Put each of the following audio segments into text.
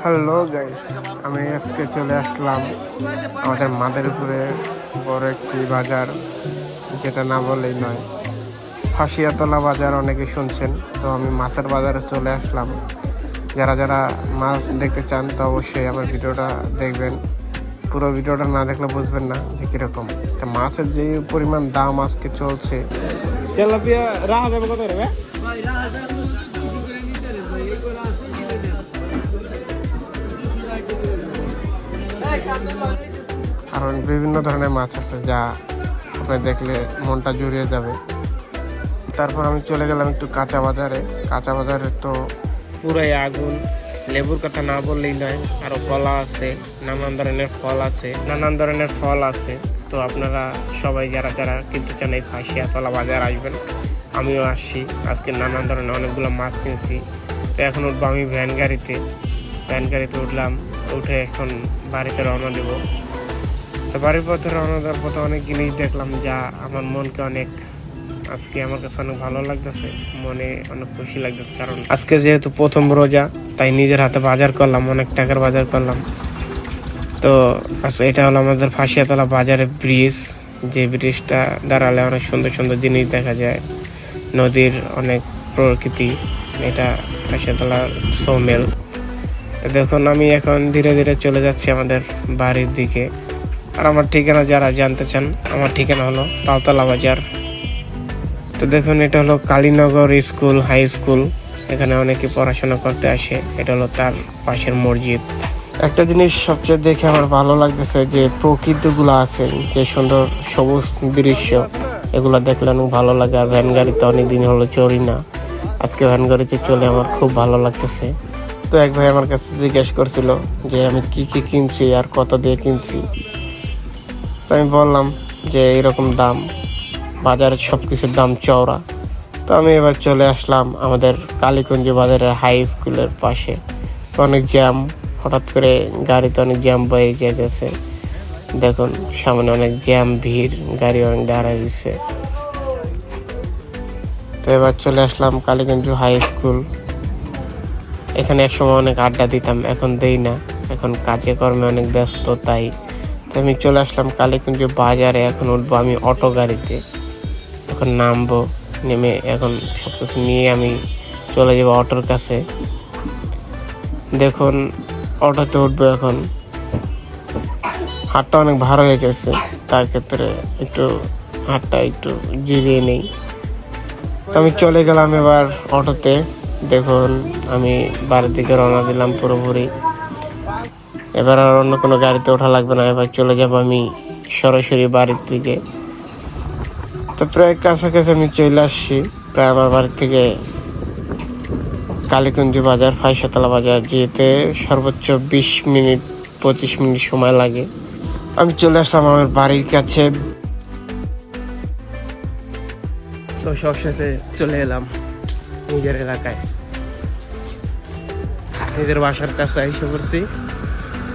Hello guys, আমি আজকে চলে আসলাম আমাদের মাদারীপুরে বড় একটি বাজার, যেটা না বললেই নয়, ফাঁসিয়াতলা বাজার। অনেকে শুনছেন, তো আমি মাছের বাজারে চলে আসলাম। যারা যারা মাছ দেখতে চান তো অবশ্যই আমার ভিডিওটা দেখবেন। পুরো ভিডিওটা না দেখলে বুঝবেন না যে কীরকম মাছের যে পরিমাণ দাম আজকে চলছে। তেলাপিয়া রাখা যাবে কত রে? কারণ বিভিন্ন ধরনের মাছ আছে যা আপনি দেখলে মনটা জুড়িয়ে যাবে। তারপর আমি চলে গেলাম একটু কাঁচা বাজারে তো পুরাই আগুন। লেবুর কথা না বললেই নয়, আরো কলা আছে, নানান ধরনের ফল আছে। তো আপনারা সবাই যারা যারা কিনতে চান এই ফাঁসিয়াতলা বাজার আসবেন। আমিও আসছি, আজকে নানান ধরনের অনেকগুলো মাছ কিনছি। তো এখন উঠবো আমি ভ্যান গাড়িতে উঠলাম, উঠে এখন বাড়িতে রওনা দেব। তো বাড়ির পথে রওনা দেওয়ার পথে অনেক জিনিস দেখলাম যা আমার মনকে অনেক, আজকে আমার কাছে অনেক ভালো লাগতেছে, মনে অনেক খুশি লাগতেছে। কারণ আজকে যেহেতু প্রথম রোজা, তাই নিজের হাতে বাজার করলাম, অনেক টাকার বাজার করলাম। তো এটা হলো আমাদের ফাঁসিয়াতলা বাজারের ব্রিজ, যে ব্রিজটা দাঁড়ালে অনেক সুন্দর সুন্দর জিনিস দেখা যায়, নদীর অনেক প্রকৃতি। এটা ফাঁসিয়াতলা সৌমেল। দেখুন আমি এখন ধীরে ধীরে চলে যাচ্ছি আমাদের বাড়ির দিকে। আর আমার ঠিকানা যারা জানতে চান, আমার ঠিকানা হলো তালতলা বাজার। তো দেখুন এটা হলো কালীনগর স্কুল, হাই স্কুল। এখানে অনেকে পড়াশোনা করতে আসে। এটা হলো তার পাশের মসজিদ। একটা জিনিস সবচেয়ে দেখে আমার ভালো লাগতেছে, যে প্রকৃতিগুলো আছে, যে সুন্দর সবুজ দৃশ্য, এগুলো দেখলে অনেক ভালো লাগে। আর ভ্যান গাড়িতে অনেকদিন হলো চড়ি না, আজকে ভ্যান গাড়িতে চলে আমার খুব ভালো লাগতেছে। তো এক ভাই আমার কাছে জিজ্ঞেস করছিল যে আমি কি কি কিনছি আর কত দিয়ে কিনছি। তো আমি বললাম যে এরকম দাম, বাজারের সব কিছুর দাম চওড়া। তো আমি এবার চলে আসলাম আমাদের কালীকুঞ্জ বাজারের হাই স্কুলের পাশে। তো অনেক জ্যাম, হঠাৎ করে গাড়িতে অনেক জ্যাম বেড়ে গেছে। দেখুন সামনে অনেক জ্যাম, ভিড়, গাড়ি অনেক দাঁড়ায় দিচ্ছে। তো এবার চলে আসলাম কালীকুঞ্জ হাই স্কুল। এখানে একসময় অনেক আড্ডা দিতাম, এখন দেই না, এখন কাজে কর্মে অনেক ব্যস্ত। তাই আমি চলে আসলাম কালীকুঞ্জ বাজারে। এখন উঠবো আমি অটো গাড়িতে, এখন নামবো, নেমে এখন সব কিছু নিয়ে আমি চলে যাবো অটোর কাছে। দেখুন অটোতে উঠবো। এখন হাতটা অনেক ভার হয়ে গেছে, তার ক্ষেত্রে একটু হাতটা একটু জিরিয়ে নেই। তো আমি চলে গেলাম এবার অটোতে। দেখুন আমি বাড়ির দিকে রওনা দিলাম পুরোপুরি। এবার আর অন্য কোনো গাড়িতে ওঠা লাগবে না, এবার চলে যাব আমি সরাসরি বাড়ির দিকে। তো প্রায় কাছাকাছি আমি চলে আসছি। প্রায় আমার বাড়ির থেকে কালীকুঞ্জ বাজার, ফাঁসিয়াতলা বাজার যেতে সর্বোচ্চ 20-25 মিনিট সময় লাগে। আমি চলে আসলাম আমার বাড়ির কাছে। তো সবশেষে চলে এলাম নিজের এলাকায়, নিজের বাসার কাছে এসে পড়ছি।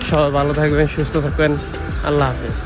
সবাই ভালো থাকবেন, সুস্থ থাকবেন। আল্লাহ হাফেজ।